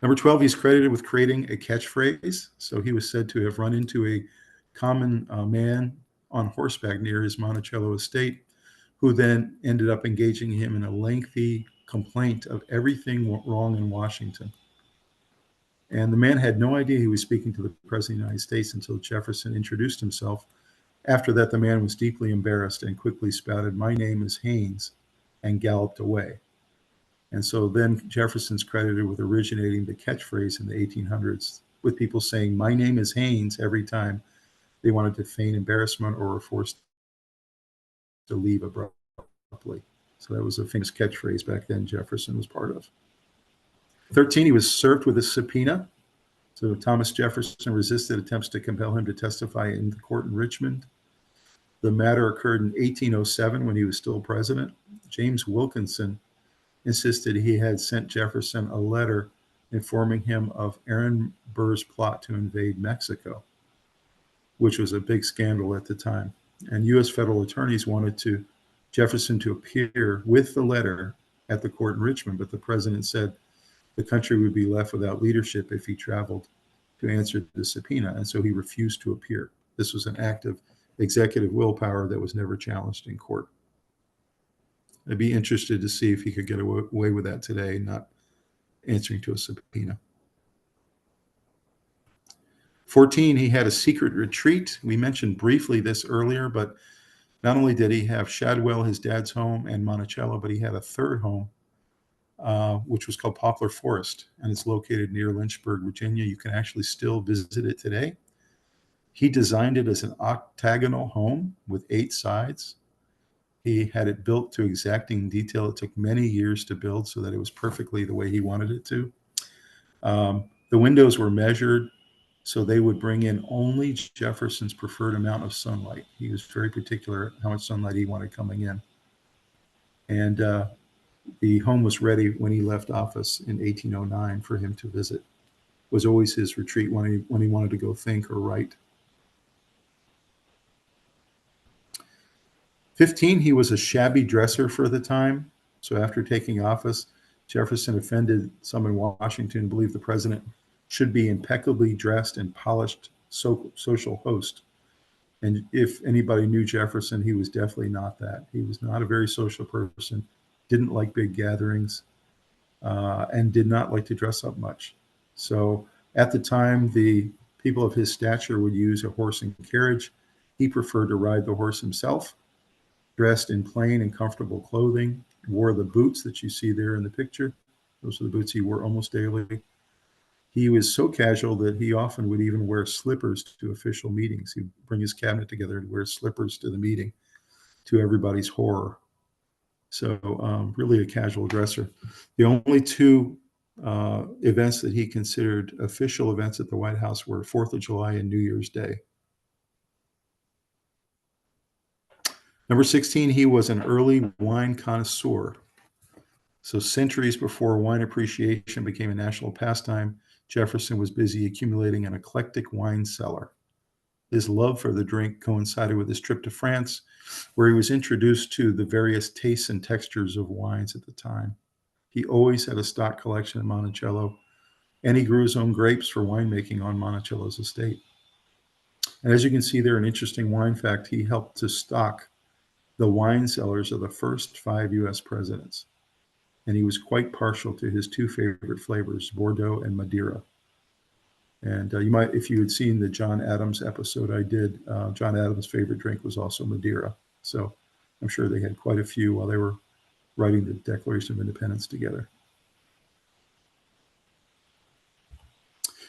Number 12, he's credited with creating a catchphrase. So he was said to have run into a common man on horseback near his Monticello estate, who then ended up engaging him in a lengthy complaint of everything wrong in Washington. And the man had no idea he was speaking to the President of the United States until Jefferson introduced himself. After that, the man was deeply embarrassed and quickly spouted, "My name is Haynes," and galloped away. And so then Jefferson's credited with originating the catchphrase in the 1800s, with people saying, "My name is Haynes," every time they wanted to feign embarrassment or were forced to leave abruptly. So that was a famous catchphrase back then Jefferson was part of. 13, he was served with a subpoena. So Thomas Jefferson resisted attempts to compel him to testify in the court in Richmond. The matter occurred in 1807 when he was still president. James Wilkinson insisted he had sent Jefferson a letter informing him of Aaron Burr's plot to invade Mexico, which was a big scandal at the time. And U.S. federal attorneys wanted Jefferson to appear with the letter at the court in Richmond, but the president said the country would be left without leadership if he traveled to answer the subpoena, and so he refused to appear. This was an act of executive willpower that was never challenged in court. I'd be interested to see if he could get away with that today, not answering to a subpoena. 14, he had a secret retreat. We mentioned briefly this earlier, but not only did he have Shadwell, his dad's home, and Monticello, but he had a third home, which was called Poplar Forest, and it's located near Lynchburg, Virginia. You can actually still visit it today. He designed it as an octagonal home with 8 sides. He had it built to exacting detail. It took many years to build so that it was perfectly the way he wanted it to. The windows were measured so they would bring in only Jefferson's preferred amount of sunlight. He was very particular how much sunlight he wanted coming in. And the home was ready when he left office in 1809 for him to visit. It was always his retreat when he wanted to go think or write. 15, he was a shabby dresser for the time. So after taking office, Jefferson offended some in Washington and believed the president should be impeccably dressed and polished social host. And if anybody knew Jefferson, he was definitely not that. He was not a very social person, didn't like big gatherings, and did not like to dress up much. So at the time, the people of his stature would use a horse and carriage. He preferred to ride the horse himself, dressed in plain and comfortable clothing, wore the boots that you see there in the picture. Those are the boots he wore almost daily. He was so casual that he often would even wear slippers to official meetings. He'd bring his cabinet together and wear slippers to the meeting, to everybody's horror. So really a casual dresser. The only 2 events that he considered official events at the White House were 4th of July and New Year's Day. Number 16, he was an early wine connoisseur. So centuries before wine appreciation became a national pastime, Jefferson was busy accumulating an eclectic wine cellar. His love for the drink coincided with his trip to France, where he was introduced to the various tastes and textures of wines at the time. He always had a stock collection in Monticello, and he grew his own grapes for winemaking on Monticello's estate. And as you can see there, an interesting wine fact, he helped to stock the wine cellars of the first 5 U.S. presidents. And he was quite partial to his 2 favorite flavors, Bordeaux and Madeira. And you might, if you had seen the John Adams episode I did, John Adams' favorite drink was also Madeira. So I'm sure they had quite a few while they were writing the Declaration of Independence together.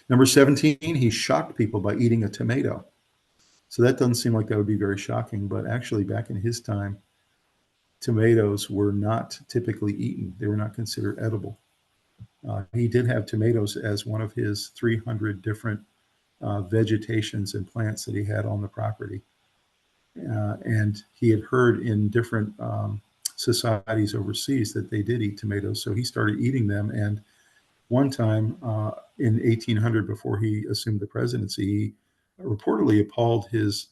Number 17, he shocked people by eating a tomato. So that doesn't seem like that would be very shocking, but actually back in his time, tomatoes were not typically eaten. They were not considered edible. He did have tomatoes as one of his 300 different vegetations and plants that he had on the property. And he had heard in different societies overseas that they did eat tomatoes. So he started eating them. And one time in 1800, before he assumed the presidency, he reportedly appalled his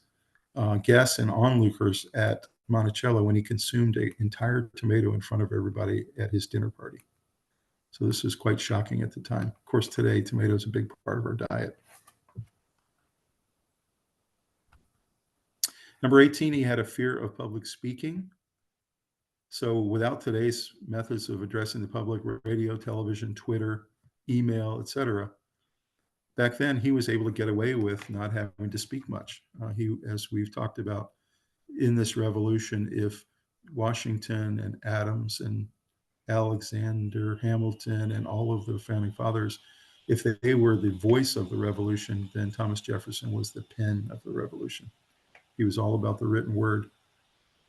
guests and onlookers at Monticello when he consumed an entire tomato in front of everybody at his dinner party. So this was quite shocking at the time. Of course, today, tomatoes are a big part of our diet. Number 18, he had a fear of public speaking. So without today's methods of addressing the public, radio, television, Twitter, email, etc., back then he was able to get away with not having to speak much. As we've talked about in this revolution, if Washington and Adams and Alexander Hamilton and all of the founding fathers, if they were the voice of the revolution, then Thomas Jefferson was the pen of the revolution. He was all about the written word.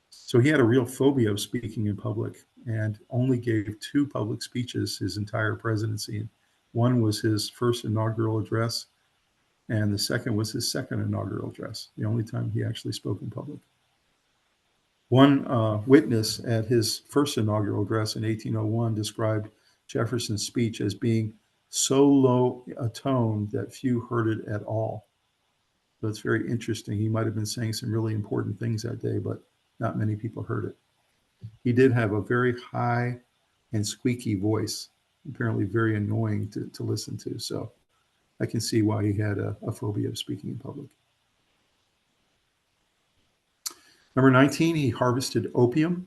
So he had a real phobia of speaking in public and only gave 2 public speeches his entire presidency. One was his first inaugural address, and the second was his second inaugural address, the only time he actually spoke in public. One witness at his first inaugural address in 1801 described Jefferson's speech as being so low a tone that few heard it at all. So it's very interesting. He might have been saying some really important things that day, but not many people heard it. He did have a very high and squeaky voice, apparently very annoying to listen to. So I can see why he had a phobia of speaking in public. Number 19, he harvested opium.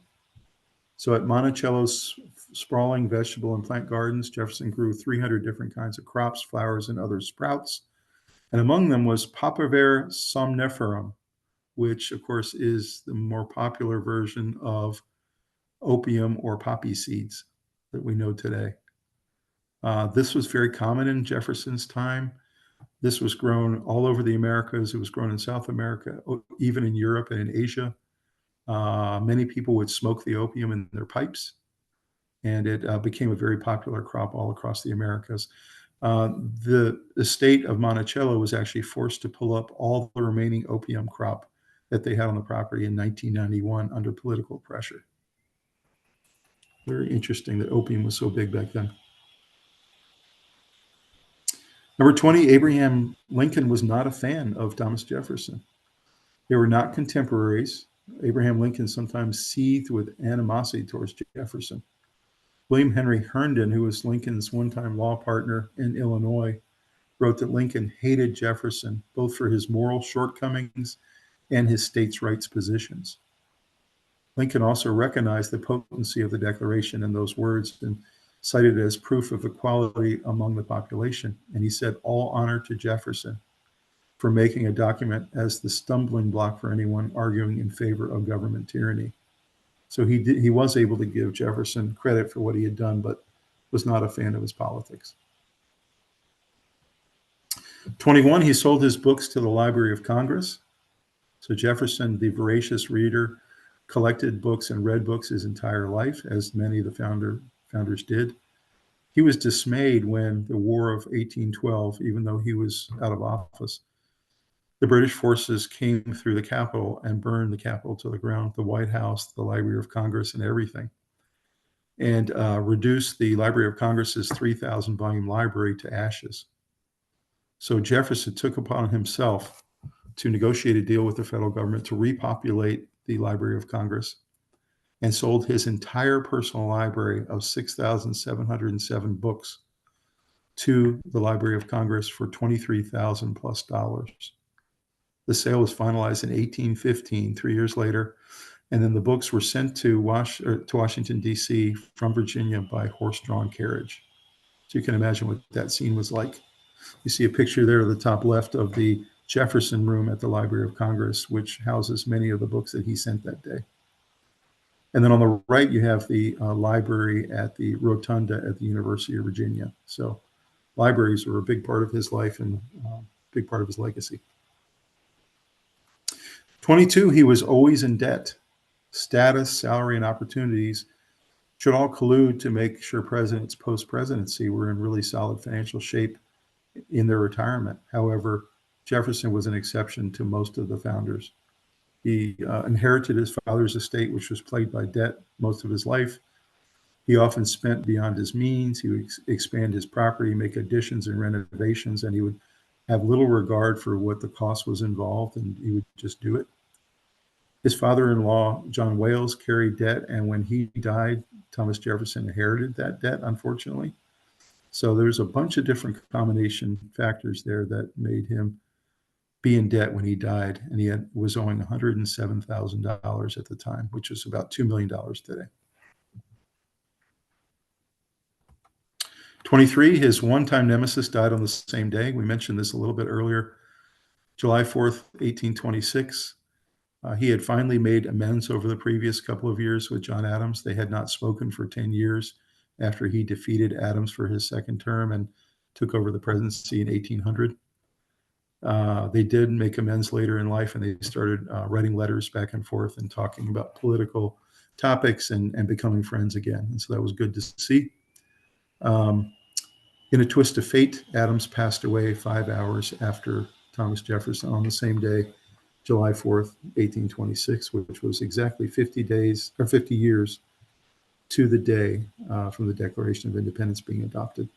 So at Monticello's sprawling vegetable and plant gardens, Jefferson grew 300 different kinds of crops, flowers, and other sprouts. And among them was Papaver somniferum, which of course is the more popular version of opium or poppy seeds that we know today. This was very common in Jefferson's time. This was grown all over the Americas. It was grown in South America, even in Europe and in Asia. Many people would smoke the opium in their pipes, and it became a very popular crop all across the Americas. The estate of Monticello was actually forced to pull up all the remaining opium crop that they had on the property in 1991 under political pressure. Very interesting that opium was so big back then. Number 20, Abraham Lincoln was not a fan of Thomas Jefferson. They were not contemporaries. Abraham Lincoln sometimes seethed with animosity towards Jefferson. William Henry Herndon, who was Lincoln's one-time law partner in Illinois, wrote that Lincoln hated Jefferson, both for his moral shortcomings and his states' rights positions. Lincoln also recognized the potency of the Declaration in those words and cited it as proof of equality among the population. And he said, "All honor to Jefferson for making a document as the stumbling block for anyone arguing in favor of government tyranny." So he was able to give Jefferson credit for what he had done, but was not a fan of his politics. 21, he sold his books to the Library of Congress. So Jefferson, the voracious reader, collected books and read books his entire life, as many of the founders did. He was dismayed when the War of 1812, even though he was out of office, the British forces came through the Capitol and burned the Capitol to the ground, the White House, the Library of Congress, and everything, and reduced the Library of Congress's 3,000-volume library to ashes. So Jefferson took upon himself to negotiate a deal with the federal government to repopulate the Library of Congress, and sold his entire personal library of 6,707 books to the Library of Congress for $23,000 plus. The sale was finalized in 1815, 3 years later, and then the books were sent to Washington, D.C. from Virginia by horse-drawn carriage. So you can imagine what that scene was like. You see a picture there at the top left of the Jefferson Room at the Library of Congress, which houses many of the books that he sent that day. And then on the right, you have the library at the Rotunda at the University of Virginia. So libraries were a big part of his life and a big part of his legacy. 22, he was always in debt. status, salary, and opportunities should all collude to make sure presidents post-presidency were in really solid financial shape in their retirement. However, Jefferson was an exception to most of the founders. He inherited his father's estate, which was plagued by debt most of his life. He often spent beyond his means. He would expand his property, make additions and renovations, and he would have little regard for what the cost was involved, and he would just do it. His father-in-law, John Wales, carried debt, and when he died, Thomas Jefferson inherited that debt, unfortunately. So there's a bunch of different combination factors there that made him be in debt when he died, and he was owing $107,000 at the time, which is about $2 million today. 23, his one-time nemesis died on the same day. We mentioned this a little bit earlier. July 4th, 1826. He had finally made amends over the previous couple of years with John Adams. They had not spoken for 10 years after he defeated Adams for his second term and took over the presidency in 1800. They did make amends later in life, and they started writing letters back and forth and talking about political topics and becoming friends again. And so that was good to see. In a twist of fate, Adams passed away 5 hours after Thomas Jefferson on the same day, July 4th, 1826, which was exactly 50 years to the day from the Declaration of Independence being adopted.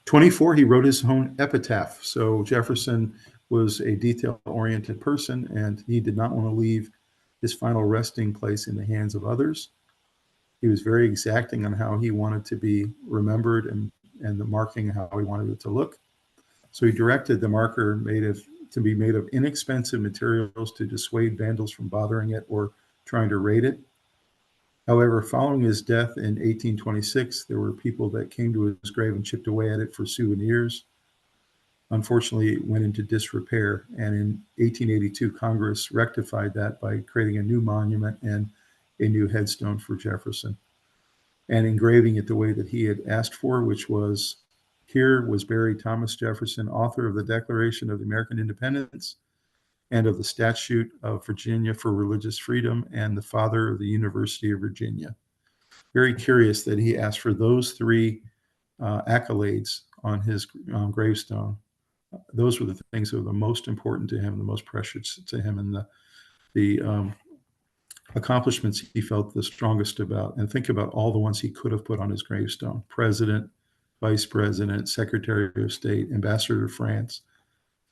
24, he wrote his own epitaph. So Jefferson was a detail-oriented person, and he did not want to leave his final resting place in the hands of others. He was very exacting on how he wanted to be remembered and the marking, how he wanted it to look. So he directed the marker to be made of inexpensive materials to dissuade vandals from bothering it or trying to raid it. However, following his death in 1826, there were people that came to his grave and chipped away at it for souvenirs. Unfortunately, it went into disrepair, and in 1882, Congress rectified that by creating a new monument and a new headstone for Jefferson, and engraving it the way that he had asked for, which was, "Here was buried Thomas Jefferson, author of the Declaration of the American Independence and of the Statute of Virginia for Religious Freedom, and the father of the University of Virginia." Very curious that he asked for those three accolades on his gravestone. Those were the things that were the most important to him, the most precious to him, and the accomplishments he felt the strongest about. And think about all the ones he could have put on his gravestone: president, vice president, secretary of state, ambassador to France,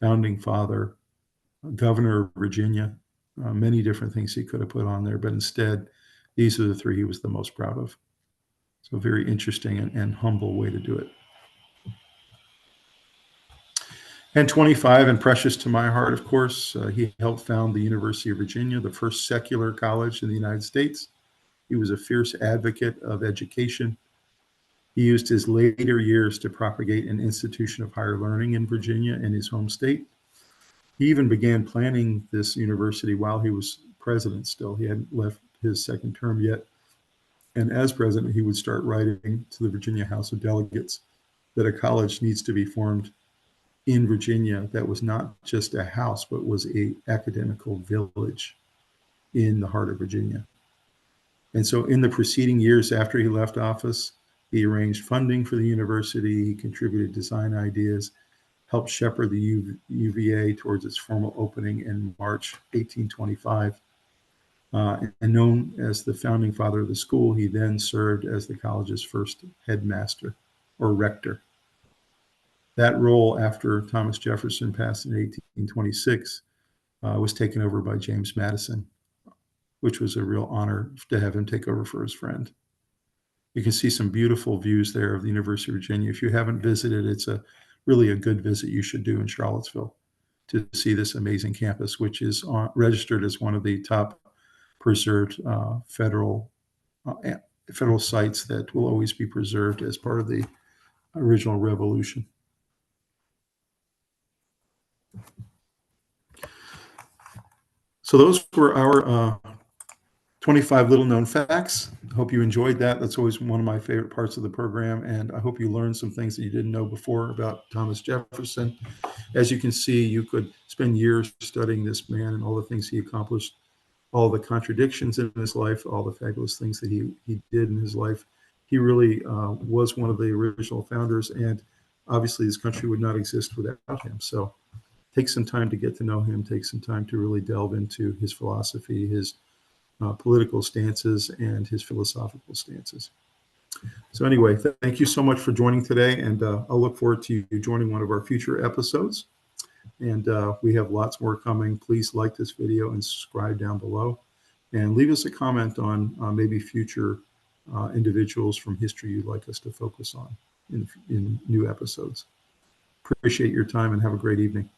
founding father, governor of Virginia, many different things he could have put on there. But instead, these are the three he was the most proud of. So a very interesting and humble way to do it. And 25, and precious to my heart, of course, he helped found the University of Virginia, the first secular college in the United States. He was a fierce advocate of education. He used his later years to propagate an institution of higher learning in Virginia, in his home state. He even began planning this university while he was president still. He hadn't left his second term yet. And as president, he would start writing to the Virginia House of Delegates that a college needs to be formed in Virginia that was not just a house, but was a academical village in the heart of Virginia. And so in the preceding years after he left office, he arranged funding for the university, he contributed design ideas, helped shepherd the UVA towards its formal opening in March 1825. And known as the founding father of the school, he then served as the college's first headmaster or rector. That role, after Thomas Jefferson passed in 1826, was taken over by James Madison, which was a real honor to have him take over for his friend. You can see some beautiful views there of the University of Virginia. If you haven't visited, it's really a good visit you should do in Charlottesville to see this amazing campus, which is registered as one of the top preserved federal sites that will always be preserved as part of the original revolution. So those were our 25 little known facts. I hope you enjoyed that. That's always one of my favorite parts of the program. And I hope you learned some things that you didn't know before about Thomas Jefferson. As you can see, you could spend years studying this man and all the things he accomplished, all the contradictions in his life, all the fabulous things that he did in his life. He really was one of the original founders, and obviously this country would not exist without him. So take some time to get to know him, take some time to really delve into his philosophy, his political stances, and his philosophical stances. So anyway, thank you so much for joining today, and I'll look forward to you joining one of our future episodes. And we have lots more coming. Please like this video and subscribe down below, and leave us a comment on maybe future individuals from history you'd like us to focus on in new episodes. Appreciate your time and have a great evening.